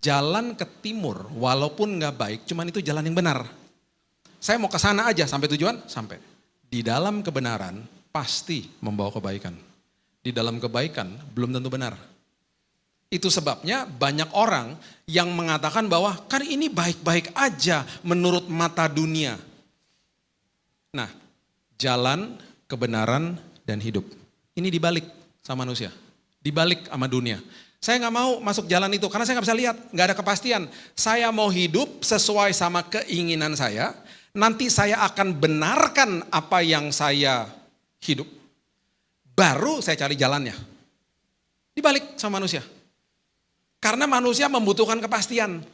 Jalan ke timur, walaupun nggak baik, cuman itu jalan yang benar. Saya mau ke sana aja, sampai tujuan, sampai. Di dalam kebenaran, pasti membawa kebaikan. Di dalam kebaikan, belum tentu benar. Itu sebabnya banyak orang yang mengatakan bahwa kan ini baik-baik aja menurut mata dunia. Nah, jalan, kebenaran, dan hidup. Ini dibalik sama manusia, dibalik sama dunia. Saya nggak mau masuk jalan itu karena saya nggak bisa lihat, nggak ada kepastian. Saya mau hidup sesuai sama keinginan saya. Nanti saya akan benarkan apa yang saya hidup. Baru saya cari jalannya. Dibalik sama manusia. Karena manusia membutuhkan kepastian.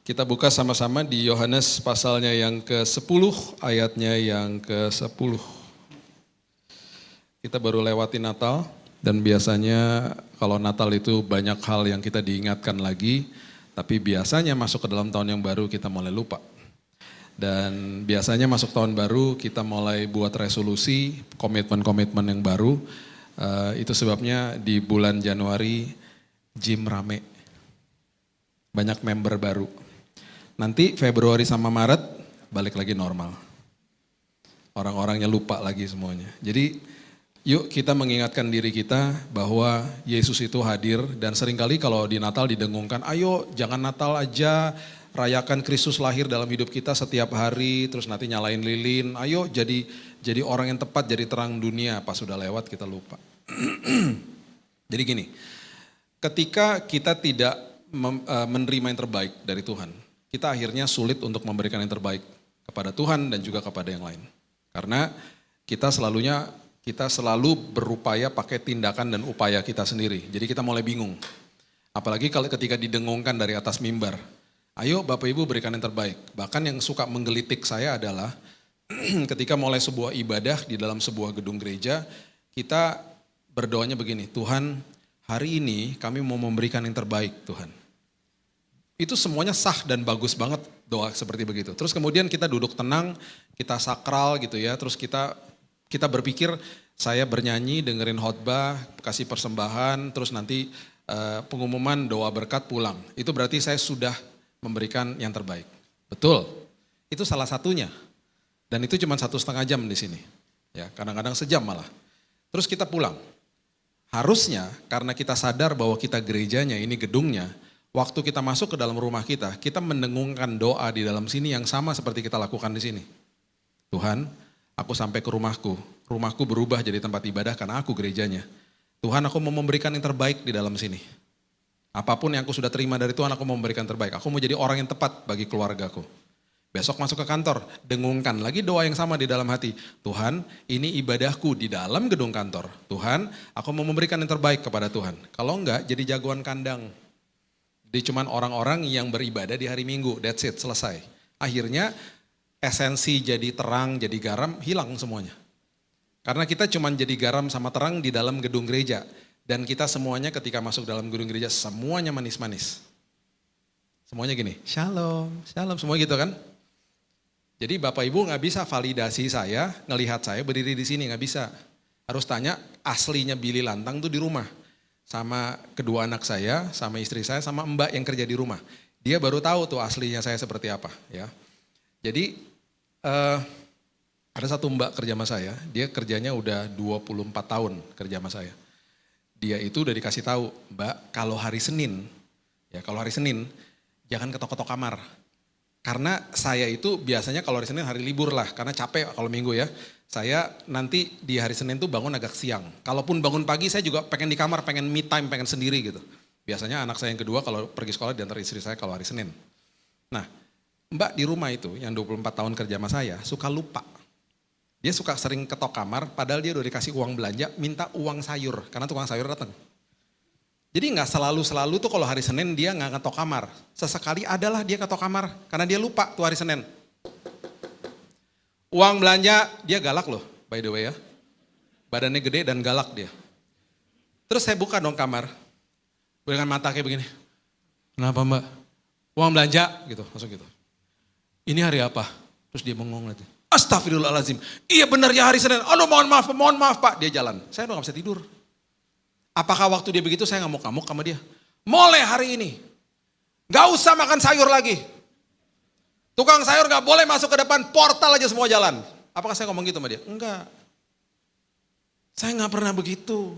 Kita buka sama-sama di Yohanes pasalnya yang ke-10, ayatnya yang ke-10. Kita baru lewati Natal, dan biasanya kalau Natal itu banyak hal yang kita diingatkan lagi, tapi biasanya masuk ke dalam tahun yang baru kita mulai lupa. Dan biasanya masuk tahun baru kita mulai buat resolusi, komitmen-komitmen yang baru. Itu sebabnya di bulan Januari gym rame, banyak member baru. Nanti Februari sama Maret balik lagi normal. Orang-orangnya lupa lagi semuanya. Jadi yuk kita mengingatkan diri kita bahwa Yesus itu hadir, dan seringkali kalau di Natal didengungkan, ayo jangan Natal aja, rayakan Kristus lahir dalam hidup kita setiap hari, terus nanti nyalain lilin, ayo jadi orang yang tepat, jadi terang dunia. Pas sudah lewat kita lupa. Jadi gini, ketika kita tidak menerima yang terbaik dari Tuhan, kita akhirnya sulit untuk memberikan yang terbaik kepada Tuhan dan juga kepada yang lain. Karena kita selalu berupaya pakai tindakan dan upaya kita sendiri. Jadi kita mulai bingung. Apalagi kalau ketika didengungkan dari atas mimbar. Ayo Bapak Ibu berikan yang terbaik. Bahkan yang suka menggelitik saya adalah ketika mulai sebuah ibadah di dalam sebuah gedung gereja, kita berdoanya begini, Tuhan hari ini kami mau memberikan yang terbaik Tuhan. Itu semuanya sah dan bagus banget doa seperti begitu. Terus kemudian kita duduk tenang, kita sakral gitu ya, terus kita berpikir saya bernyanyi, dengerin khotbah, kasih persembahan, terus nanti pengumuman doa berkat pulang. Itu berarti saya sudah memberikan yang terbaik. Betul, itu salah satunya. Dan itu cuma 1,5 jam di sini. Ya, kadang-kadang sejam malah. Terus kita pulang. Harusnya karena kita sadar bahwa kita gerejanya, ini gedungnya, waktu kita masuk ke dalam rumah kita mendengungkan doa di dalam sini yang sama seperti kita lakukan di sini. Tuhan, aku sampai ke rumahku berubah jadi tempat ibadah karena aku gerejanya. Tuhan, aku mau memberikan yang terbaik di dalam sini. Apapun yang aku sudah terima dari Tuhan, aku mau memberikan yang terbaik. Aku mau jadi orang yang tepat bagi keluargaku. Besok masuk ke kantor, dengungkan lagi doa yang sama di dalam hati. Tuhan, ini ibadahku di dalam gedung kantor. Tuhan, aku mau memberikan yang terbaik kepada Tuhan. Kalau enggak, jadi jagoan kandang. Dia cuman orang-orang yang beribadah di hari Minggu, that's it, selesai. Akhirnya esensi jadi terang, jadi garam, hilang semuanya. Karena kita cuman jadi garam sama terang di dalam gedung gereja. Dan kita semuanya ketika masuk dalam gedung gereja, semuanya manis-manis. Semuanya gini, shalom, shalom, semua gitu kan. Jadi Bapak Ibu gak bisa validasi saya, ngelihat saya berdiri di sini, gak bisa. Harus tanya aslinya Billy Lantang tuh di rumah. Sama kedua anak saya, sama istri saya, sama Mbak yang kerja di rumah. Dia baru tahu tuh aslinya saya seperti apa. Ya. Jadi ada satu Mbak kerja sama saya, dia kerjanya udah 24 tahun kerja sama saya. Dia itu udah dikasih tahu, Mbak kalau hari Senin, jangan ketok-ketok kamar. Karena saya itu biasanya kalau hari Senin hari libur lah, karena capek kalau Minggu ya. Saya nanti di hari Senin tuh bangun agak siang. Kalaupun bangun pagi saya juga pengen di kamar, pengen me time, pengen sendiri gitu. Biasanya anak saya yang kedua kalau pergi sekolah diantar istri saya kalau hari Senin. Nah, Mbak di rumah itu yang 24 tahun kerja sama saya suka lupa. Dia suka sering ketok kamar padahal dia udah dikasih uang belanja, minta uang sayur karena tukang sayur datang. Jadi nggak selalu tuh kalau hari Senin dia nggak ketok kamar. Sesekali adalah dia ketok kamar karena dia lupa tuh hari Senin. Uang belanja, dia galak loh by the way ya. Badannya gede dan galak dia. Terus saya buka dong kamar. Dengan mata kayak begini. Kenapa mbak? Uang belanja gitu, langsung gitu. Ini hari apa? Terus dia bengong nanti. Astagfirullahaladzim. Iya benar ya hari Senin. Aduh mohon maaf pak. Dia jalan. Saya udah gak bisa tidur. Apakah waktu dia begitu saya ngamuk-ngamuk sama dia? Mulai hari ini. Gak usah makan sayur lagi. Tukang sayur gak boleh masuk ke depan, portal aja semua jalan. Apakah saya ngomong gitu sama dia? Enggak. Saya gak pernah begitu.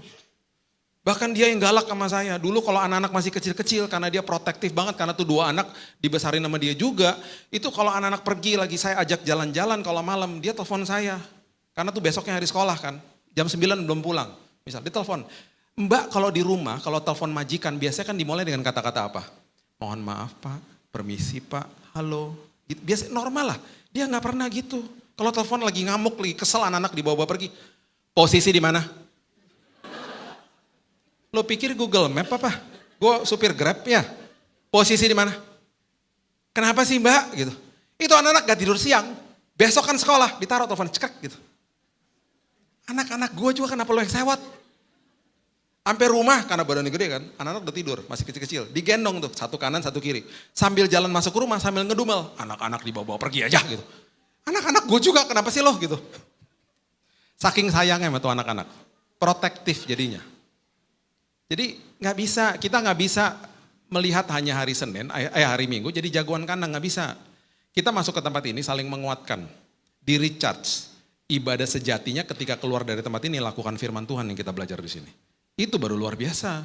Bahkan dia yang galak sama saya. Dulu kalau anak-anak masih kecil-kecil karena dia protektif banget. Karena tuh 2 anak dibesarin sama dia juga. Itu kalau anak-anak pergi lagi saya ajak jalan-jalan kalau malam. Dia telepon saya. Karena tuh besoknya hari sekolah kan. Jam 9 belum pulang. Misal dia telepon. Mbak kalau di rumah, kalau telepon majikan biasanya kan dimulai dengan kata-kata apa? Mohon maaf pak, permisi pak, halo. Biasa normal lah. Dia gak pernah gitu. Kalau telepon lagi ngamuk, lagi kesel anak-anak dibawa-bawa pergi. Posisi di mana? Lo pikir Google Map apa? Gue supir Grab ya. Posisi di mana? Kenapa sih mbak? Gitu. Itu anak-anak gak tidur siang. Besok kan sekolah, ditaruh telepon cekrek gitu. Anak-anak gue juga kenapa lo yang sewot? Sampai rumah karena badannya gede kan, anak-anak udah tidur, masih kecil-kecil. Digendong tuh, satu kanan, satu kiri. Sambil jalan masuk ke rumah, sambil ngedumel. Anak-anak dibawa-bawa pergi aja gitu. Anak-anak gue juga, kenapa sih lo gitu. Saking sayangnya sama tuh anak-anak. Protektif jadinya. Jadi kita nggak bisa melihat hanya hari Senin, hari Minggu, jadi jagoan kandang, nggak bisa. Kita masuk ke tempat ini saling menguatkan, di recharge. Ibadah sejatinya ketika keluar dari tempat ini lakukan firman Tuhan yang kita belajar di sini. Itu baru luar biasa.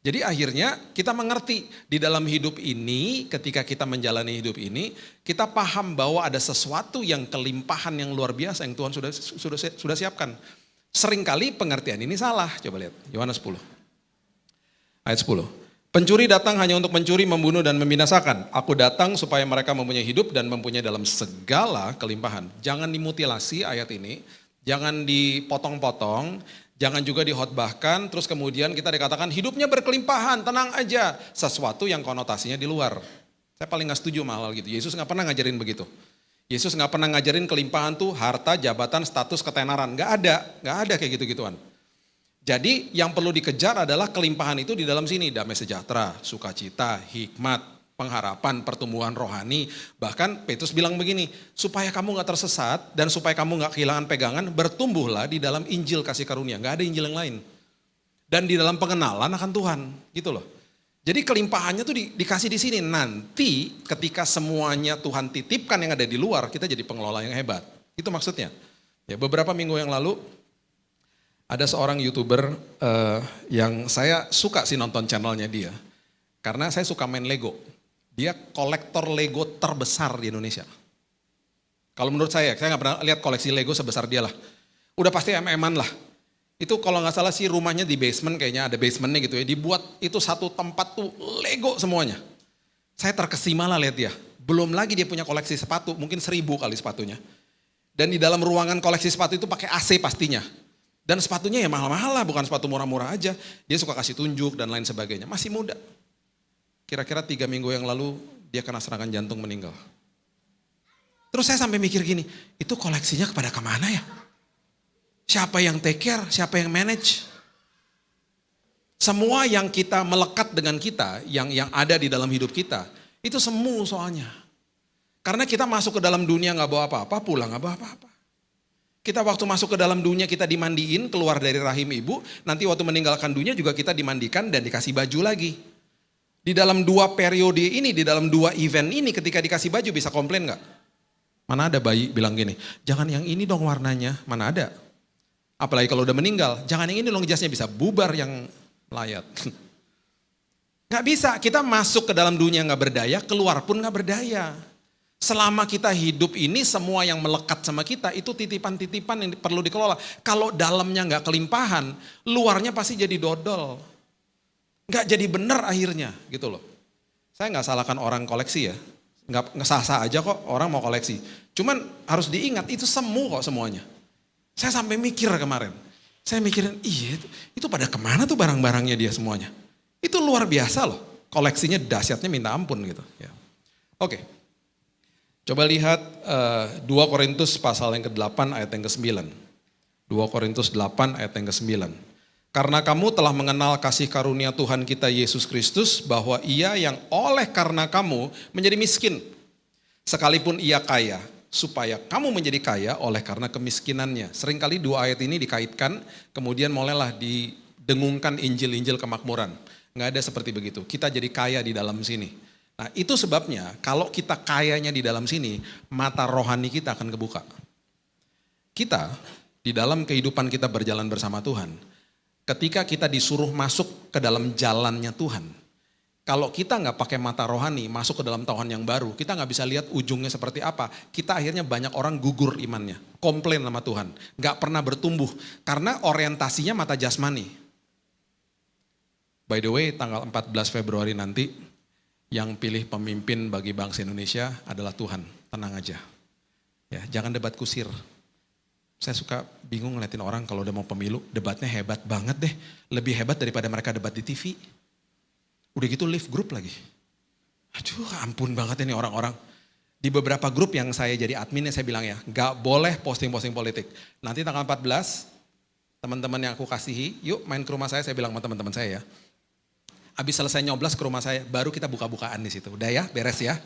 Jadi akhirnya kita mengerti di dalam hidup ini, ketika kita menjalani hidup ini, kita paham bahwa ada sesuatu yang kelimpahan yang luar biasa yang Tuhan sudah siapkan. Seringkali pengertian ini salah. Coba lihat Yohanes 10. Ayat 10. Pencuri datang hanya untuk mencuri, membunuh dan membinasakan. Aku datang supaya mereka mempunyai hidup dan mempunyai dalam segala kelimpahan. Jangan dimutilasi ayat ini, jangan dipotong-potong, jangan juga dihotbahkan, terus kemudian kita dikatakan hidupnya berkelimpahan, tenang aja. Sesuatu yang konotasinya di luar. Saya paling gak setuju sama hal gitu. Yesus gak pernah ngajarin begitu. Yesus gak pernah ngajarin kelimpahan tuh harta, jabatan, status, ketenaran. Gak ada kayak gitu-gituan. Jadi yang perlu dikejar adalah kelimpahan itu di dalam sini. Damai sejahtera, sukacita, hikmat, pengharapan, pertumbuhan rohani. Bahkan Petrus bilang begini, supaya kamu gak tersesat dan supaya kamu gak kehilangan pegangan, bertumbuhlah di dalam Injil kasih karunia. Gak ada Injil yang lain. Dan di dalam pengenalan akan Tuhan, gitu loh. Jadi kelimpahannya tuh dikasih di sini. Nanti ketika semuanya Tuhan titipkan yang ada di luar, kita jadi pengelola yang hebat. Itu maksudnya. Ya, beberapa minggu yang lalu, ada seorang YouTuber yang saya suka sih nonton channelnya dia. Karena saya suka main Lego. Dia kolektor Lego terbesar di Indonesia. Kalau menurut saya gak pernah lihat koleksi Lego sebesar dia lah. Udah pasti MM-an lah. Itu kalau gak salah sih rumahnya di basement, kayaknya ada basementnya gitu ya. Dibuat itu satu tempat tuh Lego semuanya. Saya terkesima lah lihat dia. Belum lagi dia punya koleksi sepatu, mungkin 1000 kali sepatunya. Dan di dalam ruangan koleksi sepatu itu pakai AC pastinya. Dan sepatunya ya mahal-mahal lah, bukan sepatu murah-murah aja. Dia suka kasih tunjuk dan lain sebagainya. Masih muda. Kira-kira 3 minggu yang lalu dia kena serangan jantung meninggal. Terus saya sampai mikir gini, itu koleksinya kepada kemana ya? Siapa yang take care, siapa yang manage? Semua yang kita melekat dengan kita, yang ada di dalam hidup kita, itu semu soalnya. Karena kita masuk ke dalam dunia gak bawa apa-apa, pulang gak bawa apa-apa. Kita waktu masuk ke dalam dunia kita dimandiin, keluar dari rahim ibu, nanti waktu meninggalkan dunia juga kita dimandikan dan dikasih baju lagi. Di dalam 2 periode ini, di dalam 2 event ini ketika dikasih baju bisa komplain gak? Mana ada bayi bilang gini, jangan yang ini dong warnanya, mana ada? Apalagi kalau udah meninggal, jangan yang ini dong jasnya, bisa bubar yang layat. Gak bisa, kita masuk ke dalam dunia gak berdaya, keluar pun gak berdaya. Selama kita hidup ini semua yang melekat sama kita itu titipan-titipan yang perlu dikelola. Kalau dalamnya gak kelimpahan, luarnya pasti jadi dodol. Gak jadi benar akhirnya gitu loh. Saya gak salahkan orang koleksi ya. Gak sah-sah aja kok orang mau koleksi. Cuman harus diingat itu semu kok semuanya. Saya sampai mikir kemarin. Saya mikirin itu pada kemana tuh barang-barangnya dia semuanya. Itu luar biasa loh. Koleksinya dahsyatnya minta ampun gitu. Ya. Oke. Coba lihat 2 Korintus pasal yang ke-8 ayat yang ke-9. 2 Korintus 8 ayat yang ke-9. Karena kamu telah mengenal kasih karunia Tuhan kita Yesus Kristus, bahwa ia yang oleh karena kamu menjadi miskin, sekalipun ia kaya, supaya kamu menjadi kaya oleh karena kemiskinannya. Seringkali dua ayat ini dikaitkan, kemudian mulailah didengungkan Injil-Injil kemakmuran. Nggak ada seperti begitu, kita jadi kaya di dalam sini. Nah itu sebabnya kalau kita kayanya di dalam sini, mata rohani kita akan kebuka. Kita di dalam kehidupan kita berjalan bersama Tuhan, ketika kita disuruh masuk ke dalam jalannya Tuhan, kalau kita nggak pakai mata rohani masuk ke dalam tahun yang baru, kita nggak bisa lihat ujungnya seperti apa. Kita akhirnya banyak orang gugur imannya, komplain sama Tuhan, nggak pernah bertumbuh karena orientasinya mata jasmani. By the way, tanggal 14 Februari nanti yang pilih pemimpin bagi bangsa Indonesia adalah Tuhan. Tenang aja, ya jangan debat kusir. Saya suka bingung ngeliatin orang kalau udah mau pemilu, debatnya hebat banget deh. Lebih hebat daripada mereka debat di TV. Udah gitu live group lagi. Aduh ampun banget ini orang-orang. Di beberapa grup yang saya jadi adminnya saya bilang ya, gak boleh posting-posting politik. Nanti tanggal 14, teman-teman yang aku kasihi, yuk main ke rumah saya bilang sama teman-teman saya ya. Habis selesai nyoblos ke rumah saya, baru kita buka-bukaan di situ. Udah ya, beres ya.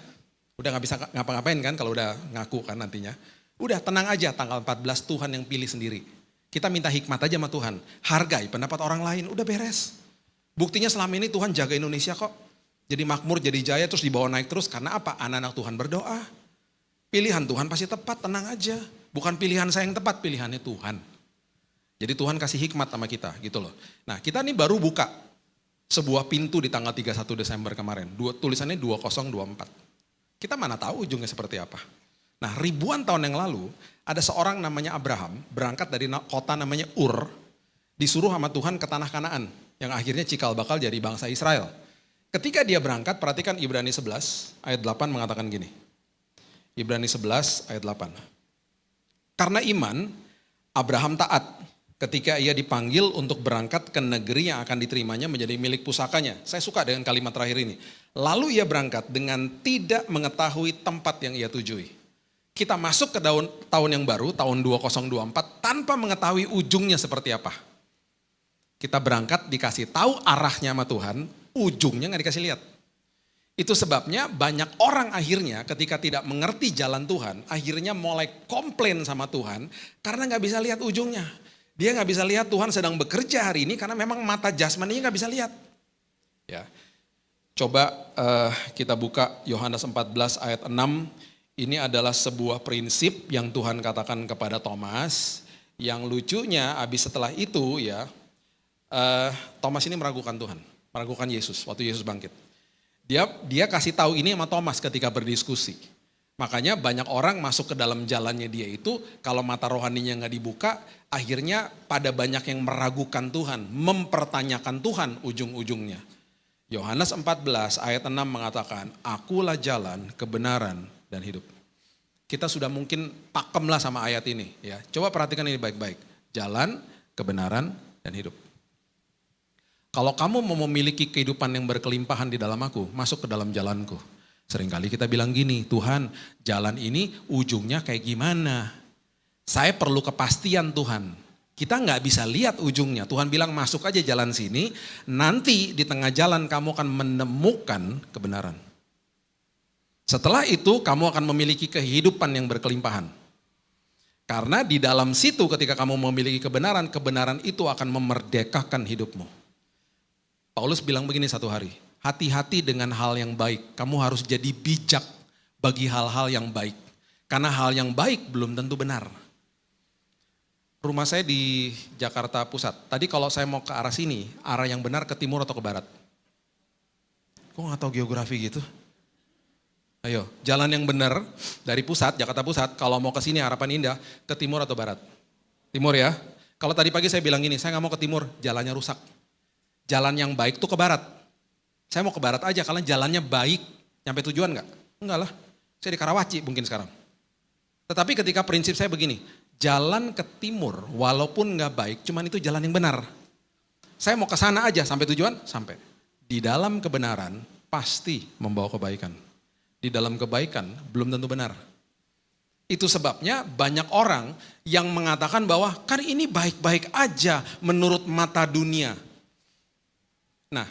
Udah gak bisa ngapa-ngapain kan kalau udah ngaku kan nantinya. Udah tenang aja, tanggal 14 Tuhan yang pilih sendiri. Kita minta hikmat aja sama Tuhan. Hargai pendapat orang lain, udah beres. Buktinya selama ini Tuhan jaga Indonesia kok. Jadi makmur, jadi jaya, terus dibawa naik terus. Karena apa? Anak-anak Tuhan berdoa. Pilihan Tuhan pasti tepat, tenang aja. Bukan pilihan saya yang tepat, pilihannya Tuhan. Jadi Tuhan kasih hikmat sama kita gitu loh. Nah kita nih baru buka sebuah pintu di tanggal 31 Desember kemarin. Tulisannya 2024. Kita mana tahu ujungnya seperti apa. Nah ribuan tahun yang lalu ada seorang namanya Abraham berangkat dari kota namanya Ur, disuruh sama Tuhan ke tanah Kanaan yang akhirnya cikal bakal jadi bangsa Israel. Ketika dia berangkat, perhatikan Ibrani 11 ayat 8 mengatakan gini. Ibrani 11 ayat 8. Karena iman Abraham taat ketika ia dipanggil untuk berangkat ke negeri yang akan diterimanya menjadi milik pusakanya. Saya suka dengan kalimat terakhir ini. Lalu ia berangkat dengan tidak mengetahui tempat yang ia tujui. Kita masuk ke tahun yang baru, tahun 2024, tanpa mengetahui ujungnya seperti apa. Kita berangkat dikasih tahu arahnya sama Tuhan, ujungnya gak dikasih lihat. Itu sebabnya banyak orang akhirnya ketika tidak mengerti jalan Tuhan, akhirnya mulai komplain sama Tuhan, karena gak bisa lihat ujungnya. Dia gak bisa lihat Tuhan sedang bekerja hari ini, karena memang mata jasmaninya gak bisa lihat. Ya, coba kita buka Yohanes 14 ayat 6. Ini adalah sebuah prinsip yang Tuhan katakan kepada Thomas. Yang lucunya habis setelah itu ya, Thomas ini meragukan Tuhan, meragukan Yesus waktu Yesus bangkit. Dia kasih tahu ini sama Thomas ketika berdiskusi. Makanya banyak orang masuk ke dalam jalannya dia itu, kalau mata rohaninya nggak dibuka, akhirnya pada banyak yang meragukan Tuhan, mempertanyakan Tuhan ujung-ujungnya. Yohanes 14 ayat 6 mengatakan, akulah jalan, kebenaran, dan hidup. Kita sudah mungkin pakemlah sama ayat ini ya. Coba perhatikan ini baik-baik. Jalan, kebenaran, dan hidup. Kalau kamu mau memiliki kehidupan yang berkelimpahan di dalam aku, masuk ke dalam jalanku. Seringkali kita bilang gini, Tuhan jalan ini ujungnya kayak gimana? Saya perlu kepastian Tuhan. Kita nggak bisa lihat ujungnya. Tuhan bilang masuk aja jalan sini, nanti di tengah jalan kamu akan menemukan kebenaran. Setelah itu kamu akan memiliki kehidupan yang berkelimpahan. Karena di dalam situ ketika kamu memiliki kebenaran, kebenaran itu akan memerdekakan hidupmu. Paulus bilang begini satu hari, hati-hati dengan hal yang baik. Kamu harus jadi bijak bagi hal-hal yang baik. Karena hal yang baik belum tentu benar. Rumah saya di Jakarta Pusat. Tadi kalau saya mau ke arah sini, arah yang benar ke timur atau ke barat? Kok gak tahu geografi gitu? Ayo, jalan yang benar dari pusat, Jakarta Pusat, kalau mau ke sini Harapan Indah, ke timur atau barat? Timur ya. Kalau tadi pagi saya bilang gini, saya gak mau ke timur, jalannya rusak. Jalan yang baik tuh ke barat. Saya mau ke barat aja, karena jalannya baik. Nyampe tujuan gak? Enggak lah, saya di Karawaci mungkin sekarang. Tetapi ketika prinsip saya begini, jalan ke timur walaupun gak baik, cuman itu jalan yang benar. Saya mau ke sana aja, sampai tujuan, sampai. Di dalam kebenaran pasti membawa kebaikan. Di dalam kebaikan belum tentu benar. Itu sebabnya banyak orang yang mengatakan bahwa kan ini baik-baik aja menurut mata dunia. Nah,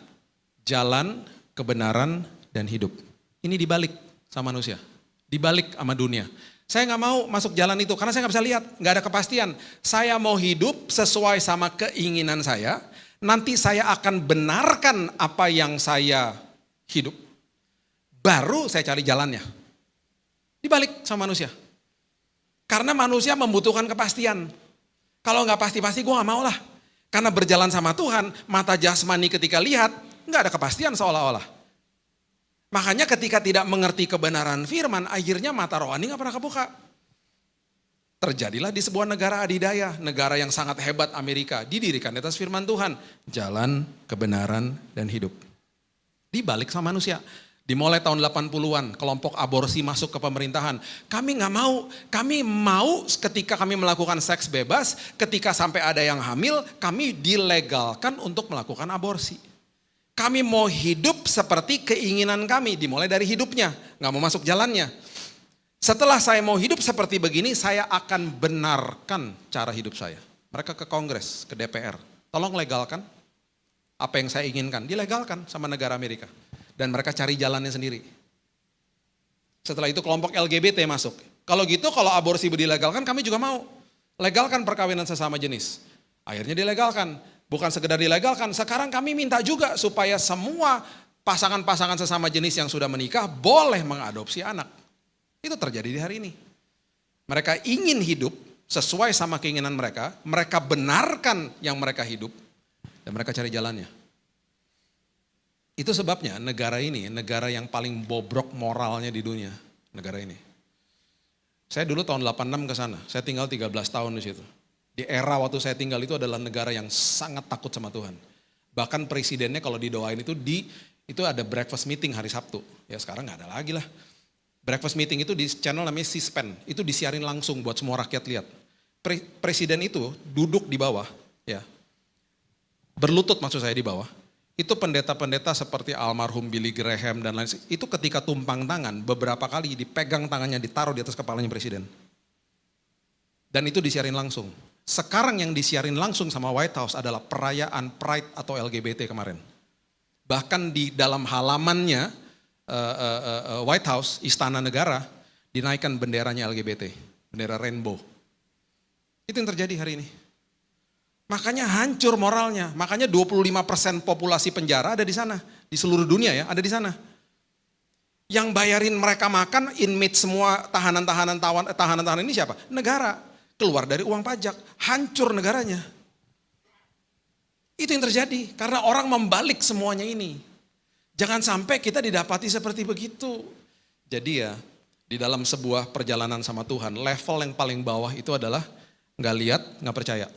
jalan, kebenaran, dan hidup. Ini dibalik sama manusia, dibalik sama dunia. Saya nggak mau masuk jalan itu karena saya nggak bisa lihat, nggak ada kepastian. Saya mau hidup sesuai sama keinginan saya. Nanti saya akan benarkan apa yang saya hidup. Baru saya cari jalannya. Dibalik sama manusia. Karena manusia membutuhkan kepastian. Kalau nggak pasti-pasti gue nggak mau lah. Karena berjalan sama Tuhan, mata jasmani ketika lihat nggak ada kepastian seolah-olah. Makanya ketika tidak mengerti kebenaran firman, akhirnya mata rohani nggak pernah kebuka. Terjadilah di sebuah negara adidaya, negara yang sangat hebat Amerika, didirikan di atas firman Tuhan. Jalan, kebenaran, dan hidup. Dibalik sama manusia. Dimulai tahun 80-an, kelompok aborsi masuk ke pemerintahan. Kami nggak mau, kami mau ketika kami melakukan seks bebas, ketika sampai ada yang hamil, kami dilegalkan untuk melakukan aborsi. Kami mau hidup seperti keinginan kami, dimulai dari hidupnya, nggak mau masuk jalannya. Setelah saya mau hidup seperti begini, saya akan benarkan cara hidup saya. Mereka ke Kongres, ke DPR, tolong legalkan apa yang saya inginkan, dilegalkan sama negara Amerika. Dan mereka cari jalannya sendiri. Setelah itu kelompok LGBT masuk. Kalau gitu, kalau aborsi dilegalkan, kami juga mau. Legalkan perkawinan sesama jenis. Akhirnya dilegalkan. Bukan sekedar dilegalkan, sekarang kami minta juga supaya semua pasangan-pasangan sesama jenis yang sudah menikah boleh mengadopsi anak. Itu terjadi di hari ini. Mereka ingin hidup sesuai sama keinginan mereka benarkan yang mereka hidup, dan mereka cari jalannya. Itu sebabnya negara ini, negara yang paling bobrok moralnya di dunia, negara ini. Saya dulu tahun 86 ke sana, saya tinggal 13 tahun di situ. Di era waktu saya tinggal itu adalah negara yang sangat takut sama Tuhan. Bahkan presidennya kalau didoain itu ada breakfast meeting hari Sabtu. Ya sekarang nggak ada lagi lah. Breakfast meeting itu di channel namanya C-SPAN. Itu disiarin langsung buat semua rakyat lihat. Presiden itu duduk di bawah, ya, berlutut maksud saya di bawah. Itu pendeta-pendeta seperti almarhum Billy Graham dan lain sebagainya. Itu ketika tumpang tangan beberapa kali dipegang tangannya ditaruh di atas kepalanya presiden. Dan itu disiarin langsung. Sekarang yang disiarin langsung sama White House adalah perayaan Pride atau LGBT kemarin. Bahkan di dalam halamannya White House, Istana Negara, dinaikkan benderanya LGBT, bendera rainbow. Itu yang terjadi hari ini. Makanya hancur moralnya, makanya 25% populasi penjara ada di sana. Di seluruh dunia ya, ada di sana. Yang bayarin mereka makan, inmate semua tahanan-tahanan ini siapa? Negara. Keluar dari uang pajak, hancur negaranya. Itu yang terjadi karena orang membalik semuanya ini. Jangan sampai kita didapati seperti begitu. Jadi ya, di dalam sebuah perjalanan sama Tuhan, level yang paling bawah itu adalah nggak lihat, nggak percaya.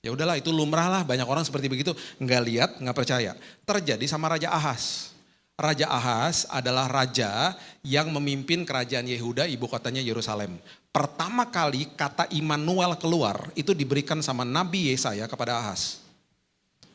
Ya udahlah, itu lumrah lah, banyak orang seperti begitu, nggak lihat, nggak percaya. Terjadi sama Raja Ahaz. Raja Ahaz adalah raja yang memimpin kerajaan Yehuda, ibu kotanya Yerusalem. Pertama kali kata Immanuel keluar, itu diberikan sama Nabi Yesaya kepada Ahaz.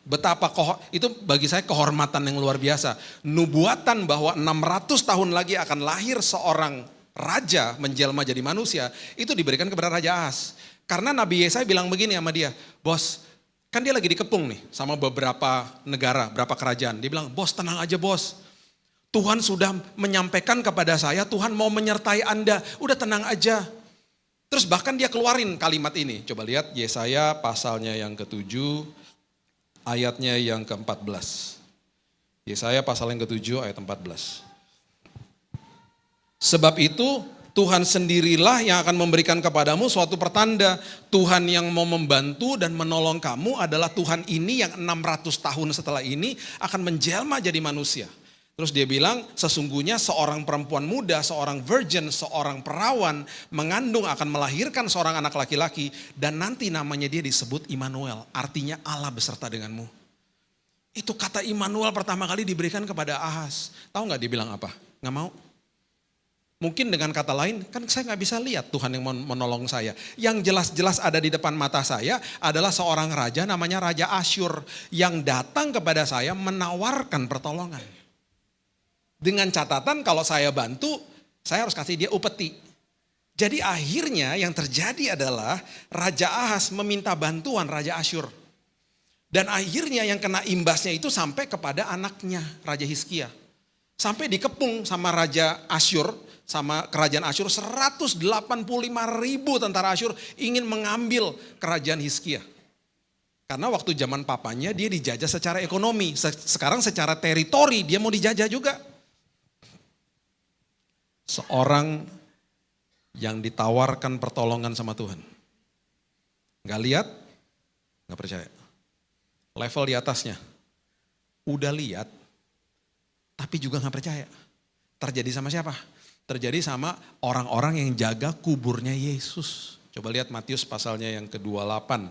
Betapa itu bagi saya kehormatan yang luar biasa. Nubuatan bahwa 600 tahun lagi akan lahir seorang raja menjelma jadi manusia, itu diberikan kepada Raja Ahaz. Karena Nabi Yesaya bilang begini sama dia, bos, kan dia lagi dikepung nih sama beberapa negara, beberapa kerajaan. Dia bilang, bos tenang aja bos. Tuhan sudah menyampaikan kepada saya, Tuhan mau menyertai Anda, udah tenang aja. Terus bahkan dia keluarin kalimat ini. Coba lihat Yesaya pasalnya yang ke-7, ayatnya yang ke-14. Yesaya pasal yang ke-7 ayat 14. Sebab itu Tuhan sendirilah yang akan memberikan kepadamu suatu pertanda. Tuhan yang mau membantu dan menolong kamu adalah Tuhan ini yang 600 tahun setelah ini akan menjelma jadi manusia. Terus dia bilang, sesungguhnya seorang perempuan muda, seorang virgin, seorang perawan mengandung akan melahirkan seorang anak laki-laki dan nanti namanya dia disebut Immanuel, artinya Allah beserta denganmu. Itu kata Immanuel pertama kali diberikan kepada Ahaz. Tahu nggak dia bilang apa? Nggak mau. Mungkin dengan kata lain, kan saya nggak bisa lihat Tuhan yang menolong saya. Yang jelas-jelas ada di depan mata saya adalah seorang raja namanya Raja Asyur yang datang kepada saya menawarkan pertolongan. Dengan catatan kalau saya bantu, saya harus kasih dia upeti. Jadi akhirnya yang terjadi adalah Raja Ahaz meminta bantuan Raja Asyur. Dan akhirnya yang kena imbasnya itu sampai kepada anaknya Raja Hizkia. Sampai dikepung sama Raja Asyur, sama kerajaan Asyur, 185.000 tentara Asyur ingin mengambil kerajaan Hizkia. Karena waktu zaman papanya dia dijajah secara ekonomi, sekarang secara teritori dia mau dijajah juga. Seorang yang ditawarkan pertolongan sama Tuhan. Gak lihat, gak percaya. Level di atasnya, udah lihat, tapi juga gak percaya. Terjadi sama siapa? Terjadi sama orang-orang yang jaga kuburnya Yesus. Coba lihat Matius pasalnya yang ke-28.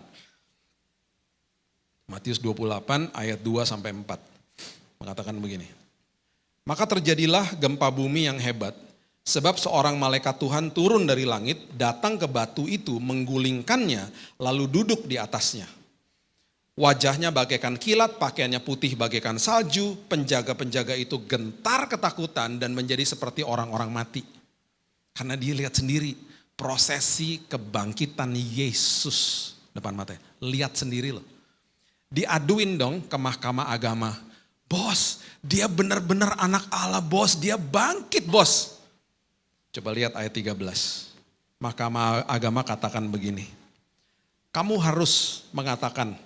Matius 28 ayat 2-4. Mengatakan begini. Maka terjadilah gempa bumi yang hebat. Sebab seorang malaikat Tuhan turun dari langit, datang ke batu itu, menggulingkannya, lalu duduk di atasnya. Wajahnya bagaikan kilat, pakaiannya putih bagaikan salju, penjaga-penjaga itu gentar ketakutan dan menjadi seperti orang-orang mati. Karena dia lihat sendiri prosesi kebangkitan Yesus depan matanya. Lihat sendiri loh. Diaduin dong ke mahkamah agama. Bos, dia benar-benar anak Allah bos, dia bangkit bos. Coba lihat ayat 13. Mahkamah agama katakan begini. Kamu harus mengatakan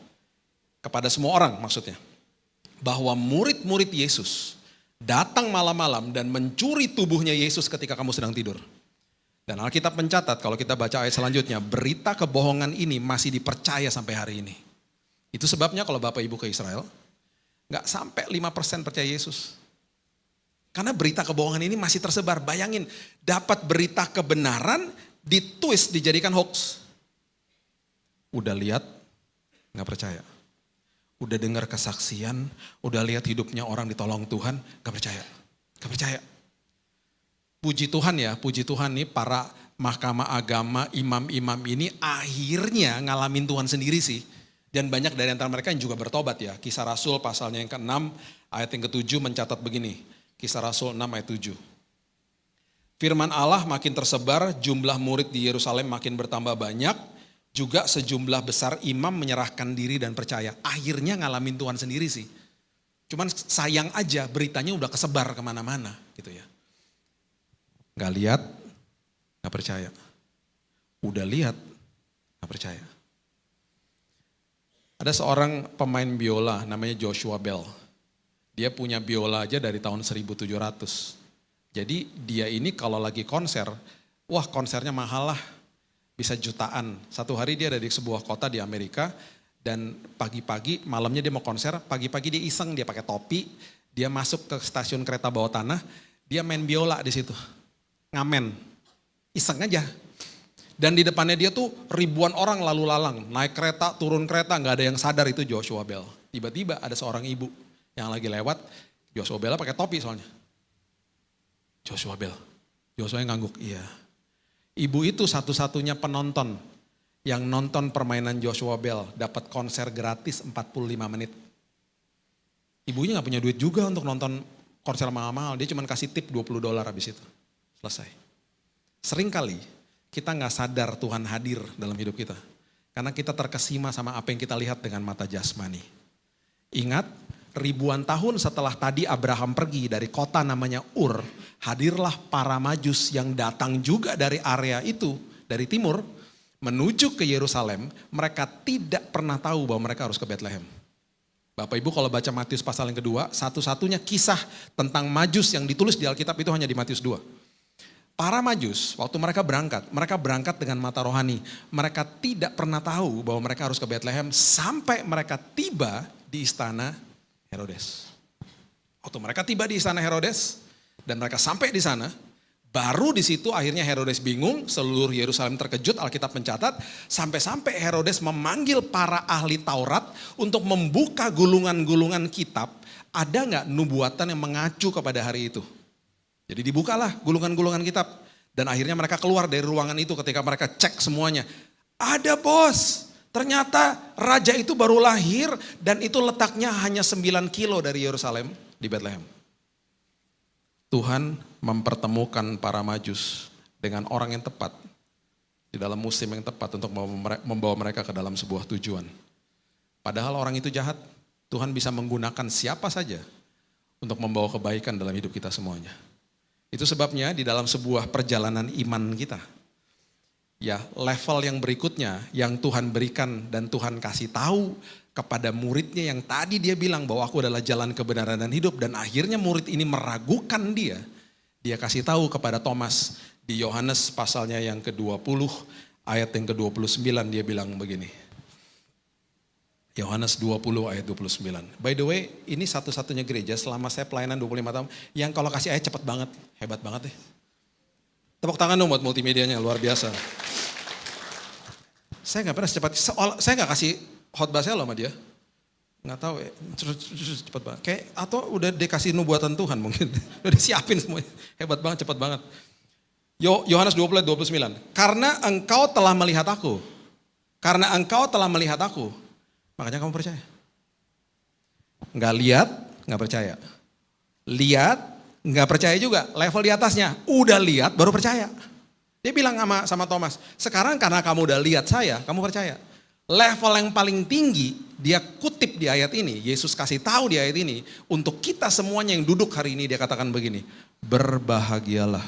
kepada semua orang maksudnya, bahwa murid-murid Yesus datang malam-malam dan mencuri tubuhnya Yesus ketika kamu sedang tidur. Dan Alkitab mencatat kalau kita baca ayat selanjutnya, berita kebohongan ini masih dipercaya sampai hari ini. Itu sebabnya kalau Bapak Ibu ke Israel, gak sampai 5% percaya Yesus. Karena berita kebohongan ini masih tersebar. Bayangin, dapat berita kebenaran, ditwist, dijadikan hoax. Udah lihat, gak percaya. Udah dengar kesaksian, udah lihat hidupnya orang ditolong Tuhan, gak percaya. Gak percaya. Puji Tuhan ya, puji Tuhan nih para mahkamah agama, imam-imam ini akhirnya ngalamin Tuhan sendiri sih. Dan banyak dari antara mereka yang juga bertobat ya. Kisah Rasul pasalnya yang ke-6 ayat yang ke-7 mencatat begini. Kisah Rasul 6 ayat 7. Firman Allah makin tersebar, jumlah murid di Yerusalem makin bertambah banyak. Juga sejumlah besar imam menyerahkan diri dan percaya. Akhirnya ngalamin Tuhan sendiri sih. Cuman sayang aja beritanya udah kesebar kemana-mana gitu ya. Gak lihat, gak percaya. Udah lihat, gak percaya. Ada seorang pemain biola namanya Joshua Bell. Dia punya biola aja dari tahun 1700. Jadi dia ini kalau lagi konser, wah konsernya mahal lah. Bisa jutaan. Satu hari dia ada di sebuah kota di Amerika dan pagi-pagi, malamnya dia mau konser, pagi-pagi dia iseng, dia pakai topi, dia masuk ke stasiun kereta bawah tanah, dia main biola di situ. Ngamen. Iseng aja. Dan di depannya dia tuh ribuan orang lalu lalang, naik kereta, turun kereta, nggak ada yang sadar itu Joshua Bell. Tiba-tiba ada seorang ibu yang lagi lewat, Joshua Bell pakai topi soalnya. Joshua Bell. Joshua yang ngangguk, iya. Ibu itu satu-satunya penonton yang nonton permainan Joshua Bell, dapat konser gratis 45 menit. Ibunya gak punya duit juga untuk nonton konser mahal-mahal, dia cuma kasih tip $20 habis itu. Selesai. Sering kali kita gak sadar Tuhan hadir dalam hidup kita. Karena kita terkesima sama apa yang kita lihat dengan mata jasmani. Ingat, ribuan tahun setelah tadi Abraham pergi dari kota namanya Ur, hadirlah para Majus yang datang juga dari area itu, dari timur, menuju ke Yerusalem. Mereka tidak pernah tahu bahwa mereka harus ke Bethlehem. Bapak Ibu kalau baca Matius pasal yang kedua, satu-satunya kisah tentang Majus yang ditulis di Alkitab itu hanya di Matius 2. Para Majus, waktu mereka berangkat dengan mata rohani. Mereka tidak pernah tahu bahwa mereka harus ke Bethlehem sampai mereka tiba di istana Herodes. Waktu mereka tiba di istana Herodes dan mereka sampai di sana, baru di situ akhirnya Herodes bingung, seluruh Yerusalem terkejut, Alkitab mencatat, sampai-sampai Herodes memanggil para ahli Taurat untuk membuka gulungan-gulungan kitab, ada nggak nubuatan yang mengacu kepada hari itu. Jadi dibukalah gulungan-gulungan kitab dan akhirnya mereka keluar dari ruangan itu ketika mereka cek semuanya. Ada bos. Ternyata raja itu baru lahir dan itu letaknya hanya 9 kilo dari Yerusalem di Bethlehem. Tuhan mempertemukan para Majus dengan orang yang tepat, di dalam musim yang tepat untuk membawa mereka ke dalam sebuah tujuan. Padahal orang itu jahat, Tuhan bisa menggunakan siapa saja untuk membawa kebaikan dalam hidup kita semuanya. Itu sebabnya di dalam sebuah perjalanan iman kita, ya level yang berikutnya yang Tuhan berikan dan Tuhan kasih tahu kepada muridnya yang tadi dia bilang bahwa aku adalah jalan kebenaran dan hidup, dan akhirnya murid ini meragukan dia. Dia kasih tahu kepada Thomas di Yohanes pasalnya yang ke-20 ayat yang ke-29, dia bilang begini. Yohanes 20 ayat 29. By the way, ini satu-satunya gereja selama saya pelayanan 25 tahun yang kalau kasih ayat cepat banget, hebat banget deh. Tepuk tangan dong buat multimedianya, luar biasa. Saya nggak pernah secepat, saya nggak kasih khotbah saya loh sama dia. Nggak tahu ya, cepat banget. Kayak atau udah dikasih nubuatan Tuhan mungkin, udah disiapin semuanya. Hebat banget, cepat banget. Yohanes 20 ayat 29. Karena engkau telah melihat aku, makanya kamu percaya. Nggak lihat, nggak percaya. Lihat, nggak percaya juga. Level di atasnya, udah lihat baru percaya. Dia bilang sama Thomas, sekarang karena kamu udah lihat saya, kamu percaya. Level yang paling tinggi, dia kutip di ayat ini, Yesus kasih tahu di ayat ini, untuk kita semuanya yang duduk hari ini, dia katakan begini, berbahagialah.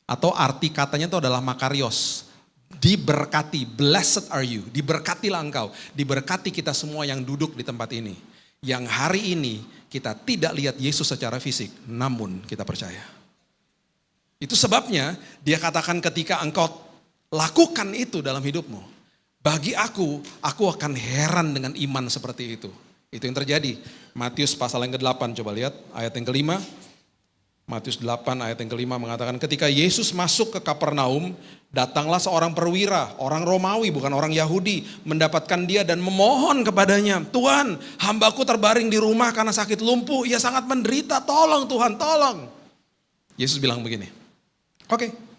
Atau arti katanya itu adalah makarios, diberkati, blessed are you, diberkatilah engkau, diberkati kita semua yang duduk di tempat ini. Yang hari ini kita tidak lihat Yesus secara fisik, namun kita percaya. Itu sebabnya dia katakan ketika engkau lakukan itu dalam hidupmu, bagi aku akan heran dengan iman seperti itu. Itu yang terjadi. Matius pasal yang ke-8, coba lihat ayat yang ke-5. Matius 8 ayat yang ke-5 mengatakan ketika Yesus masuk ke Kapernaum, datanglah seorang perwira, orang Romawi bukan orang Yahudi, mendapatkan dia dan memohon kepadanya, Tuhan, hambaku terbaring di rumah karena sakit lumpuh, ia sangat menderita, tolong Tuhan, tolong. Yesus bilang begini, oke.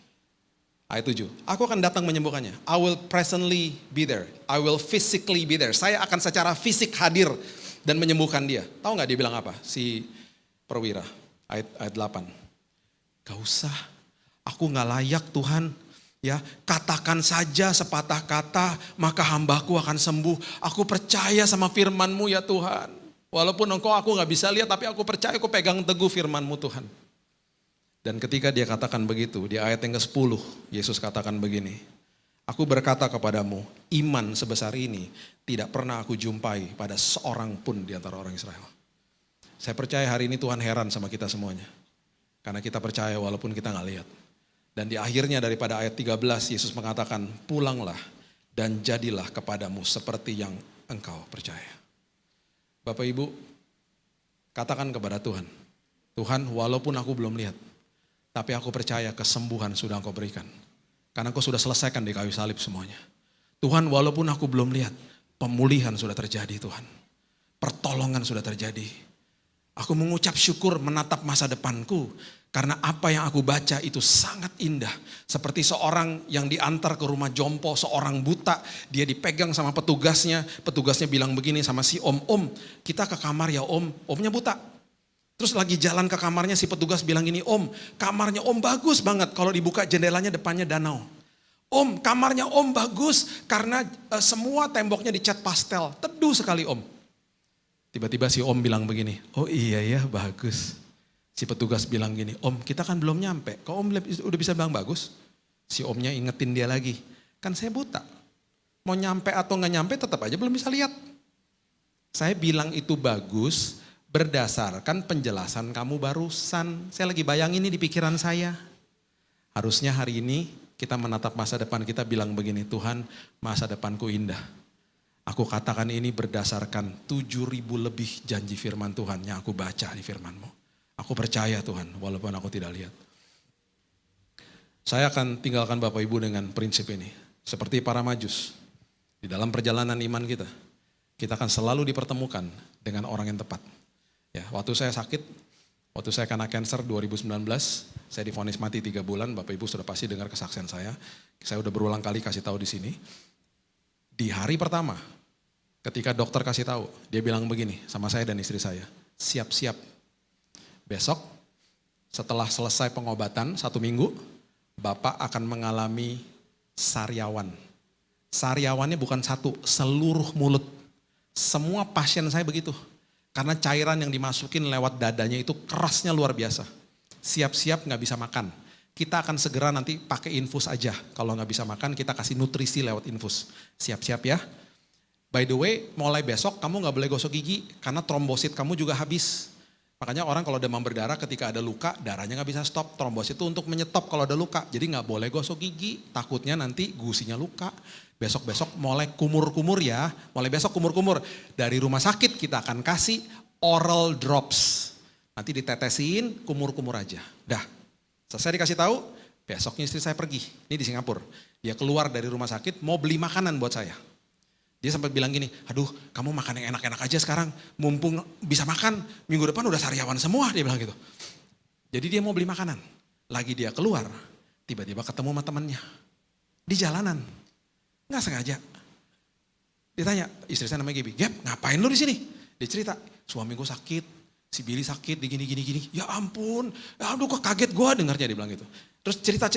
Ayat 7, aku akan datang menyembuhkannya. I will presently be there. I will physically be there. Saya akan secara fisik hadir dan menyembuhkan dia. Tahu gak dia bilang apa? Si perwira. Ayat 8. Gak usah. Aku gak layak Tuhan. Ya, katakan saja sepatah kata, maka hambaku akan sembuh. Aku percaya sama firman-Mu ya Tuhan. Walaupun engkau aku gak bisa lihat, tapi aku percaya, aku pegang teguh firman-Mu Tuhan. Dan ketika dia katakan begitu, di ayat yang ke-10, Yesus katakan begini, aku berkata kepadamu, iman sebesar ini tidak pernah aku jumpai pada seorang pun di antara orang Israel. Saya percaya hari ini Tuhan heran sama kita semuanya. Karena kita percaya walaupun kita gak lihat. Dan di akhirnya daripada ayat 13, Yesus mengatakan, pulanglah dan jadilah kepadamu seperti yang engkau percaya. Bapak Ibu, katakan kepada Tuhan, Tuhan walaupun aku belum lihat, tapi aku percaya kesembuhan sudah engkau berikan. Karena engkau sudah selesaikan di kayu salib semuanya. Tuhan walaupun aku belum lihat, pemulihan sudah terjadi Tuhan. Pertolongan sudah terjadi. Aku mengucap syukur menatap masa depanku. Karena apa yang aku baca itu sangat indah. Seperti seorang yang diantar ke rumah jompo, seorang buta. Dia dipegang sama petugasnya. Petugasnya bilang begini sama si om, kita ke kamar ya om. Omnya buta. Terus lagi jalan ke kamarnya si petugas bilang gini, Om, kamarnya Om bagus banget kalau dibuka jendelanya depannya danau. Om, kamarnya Om bagus karena semua temboknya dicat pastel, teduh sekali Om. Tiba-tiba si Om bilang begini, oh iya ya bagus. Si petugas bilang gini, Om kita kan belum nyampe, kok Om udah bisa bilang bagus? Si Omnya ingetin dia lagi, kan saya buta. Mau nyampe atau gak nyampe tetap aja belum bisa lihat. Saya bilang itu bagus, berdasarkan penjelasan kamu barusan. Saya lagi bayangin ini di pikiran saya. Harusnya hari ini kita menatap masa depan kita bilang begini, Tuhan masa depanku indah. Aku katakan ini berdasarkan 7.000 lebih janji firman Tuhan yang aku baca di firman-Mu. Aku percaya Tuhan walaupun aku tidak lihat. Saya akan tinggalkan Bapak Ibu dengan prinsip ini. Seperti para majus. Di dalam perjalanan iman kita akan selalu dipertemukan dengan orang yang tepat. Ya, waktu saya sakit, waktu saya kena cancer 2019, saya divonis mati 3 bulan, Bapak Ibu sudah pasti dengar kesaksian saya. Saya udah berulang kali kasih tahu di sini. Di hari pertama, ketika dokter kasih tahu, dia bilang begini sama saya dan istri saya, siap-siap. Besok, setelah selesai pengobatan 1 minggu, Bapak akan mengalami sariawan. Sariawannya bukan satu, seluruh mulut. Semua pasien saya begitu. Karena cairan yang dimasukin lewat dadanya itu kerasnya luar biasa. Siap-siap gak bisa makan. Kita akan segera nanti pakai infus aja. Kalau gak bisa makan kita kasih nutrisi lewat infus. Siap-siap ya. By the way, mulai besok kamu gak boleh gosok gigi. Karena trombosit kamu juga habis. Makanya orang kalau demam berdarah ketika ada luka, darahnya gak bisa stop. Trombosit itu untuk menyetop kalau ada luka. Jadi gak boleh gosok gigi. Takutnya nanti gusinya luka. Besok-besok mulai kumur-kumur ya. Mulai besok kumur-kumur. Dari rumah sakit kita akan kasih oral drops. Nanti ditetesin, kumur-kumur aja. Dah, selesai dikasih tahu, besoknya istri saya pergi. Ini di Singapura. Dia keluar dari rumah sakit, mau beli makanan buat saya. Dia sempat bilang gini, aduh kamu makan yang enak-enak aja sekarang. Mumpung bisa makan, minggu depan udah sariawan semua, dia bilang gitu. Jadi dia mau beli makanan. Lagi dia keluar, tiba-tiba ketemu sama temannya. Di jalanan. Nggak sengaja. Ditanya, istri saya namanya Gaby, Gap ngapain lu di sini? Dia cerita, suami gue sakit, si Billy sakit, di gini. Ya ampun, aduh kok kaget gue dengarnya dia bilang gitu. Terus cerita,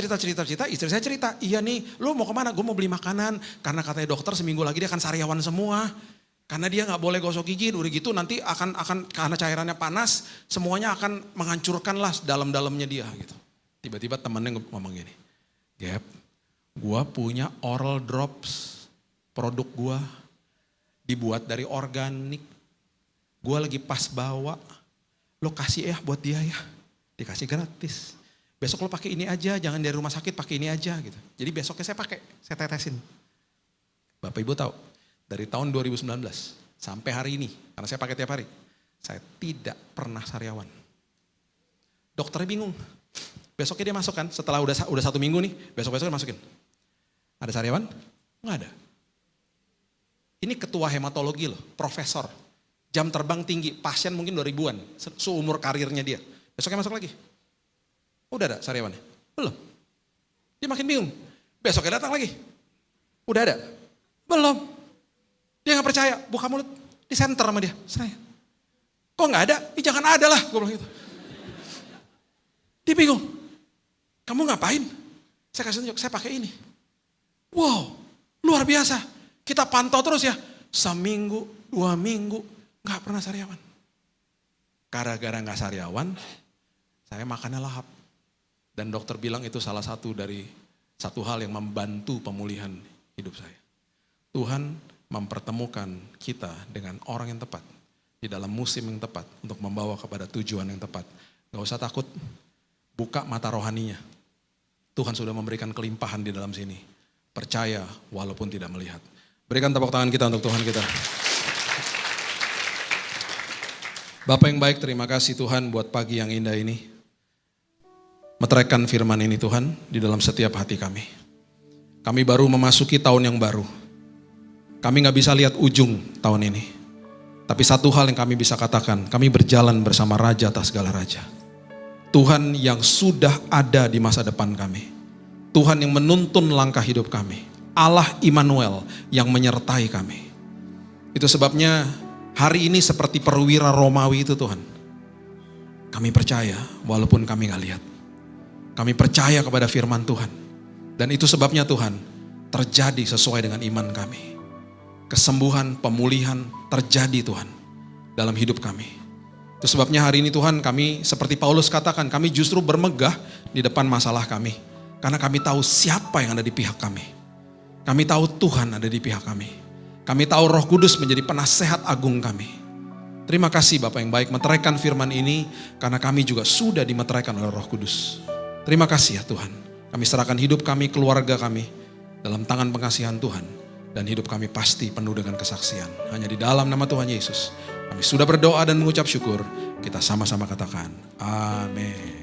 istri saya cerita, iya nih lu mau kemana? Gue mau beli makanan, karena katanya dokter seminggu lagi dia akan sariawan semua. Karena dia gak boleh gosok gigi, udah gitu nanti akan karena cairannya panas, semuanya akan menghancurkan lah dalam-dalamnya dia gitu. Tiba-tiba temennya ngomong gini, Gap, gue punya oral drops, produk gue dibuat dari organik. Gue lagi pas bawa, lo kasih ya buat dia ya. Dikasih gratis. Besok lo pakai ini aja, jangan dari rumah sakit pakai ini aja gitu. Jadi besoknya saya pakai, saya tetesin. Bapak Ibu tahu, dari tahun 2019 sampai hari ini, karena saya pakai tiap hari, saya tidak pernah sariawan. Dokternya bingung. Besoknya dia masuk kan, setelah udah 1 minggu nih, besok-besoknya masukin. Ada sariawan? Nggak ada. Ini ketua hematologi loh, profesor. Jam terbang tinggi, pasien mungkin 2000-an, seumur karirnya dia. Besoknya masuk lagi. Udah ada sariawannya? Belum. Dia makin bingung. Besoknya datang lagi. Udah ada? Belum. Dia gak percaya, buka mulut, disenter sama dia. Saya. Kok gak ada? Jangan ada lah, gue bilang gitu. Dia bingung. Kamu ngapain? Saya kasih tunjuk, saya pakai ini. Wow, luar biasa. Kita pantau terus ya. Seminggu, 2 minggu, gak pernah sariawan. Gara-gara gak sariawan, saya makannya lahap. Dan dokter bilang itu salah satu dari satu hal yang membantu pemulihan hidup saya. Tuhan mempertemukan kita dengan orang yang tepat. Di dalam musim yang tepat. Untuk membawa kepada tujuan yang tepat. Gak usah takut. Buka mata rohaninya. Tuhan sudah memberikan kelimpahan di dalam sini. Percaya walaupun tidak melihat. Berikan tepuk tangan kita untuk Tuhan kita. Bapak yang baik, terima kasih Tuhan buat pagi yang indah ini. Meteraikan firman ini Tuhan di dalam setiap hati kami. Kami baru memasuki tahun yang baru. Kami gak bisa lihat ujung tahun ini. Tapi satu hal yang kami bisa katakan, kami berjalan bersama Raja atas segala Raja. Tuhan yang sudah ada di masa depan kami. Tuhan yang menuntun langkah hidup kami. Allah Immanuel yang menyertai kami. Itu sebabnya hari ini seperti perwira Romawi itu Tuhan. Kami percaya walaupun kami gak lihat. Kami percaya kepada firman Tuhan. Dan itu sebabnya Tuhan terjadi sesuai dengan iman kami. Kesembuhan, pemulihan terjadi Tuhan dalam hidup kami. Itu sebabnya hari ini Tuhan kami seperti Paulus katakan, kami justru bermegah di depan masalah kami. Karena kami tahu siapa yang ada di pihak kami. Kami tahu Tuhan ada di pihak kami. Kami tahu Roh Kudus menjadi penasehat agung kami. Terima kasih Bapak yang baik meteraikan firman ini karena kami juga sudah dimeteraikan oleh Roh Kudus. Terima kasih ya Tuhan. Kami serahkan hidup kami, keluarga kami dalam tangan pengasihan Tuhan. Dan hidup kami pasti penuh dengan kesaksian. Hanya di dalam nama Tuhan Yesus. Kami sudah berdoa dan mengucap syukur. Kita sama-sama katakan, amin.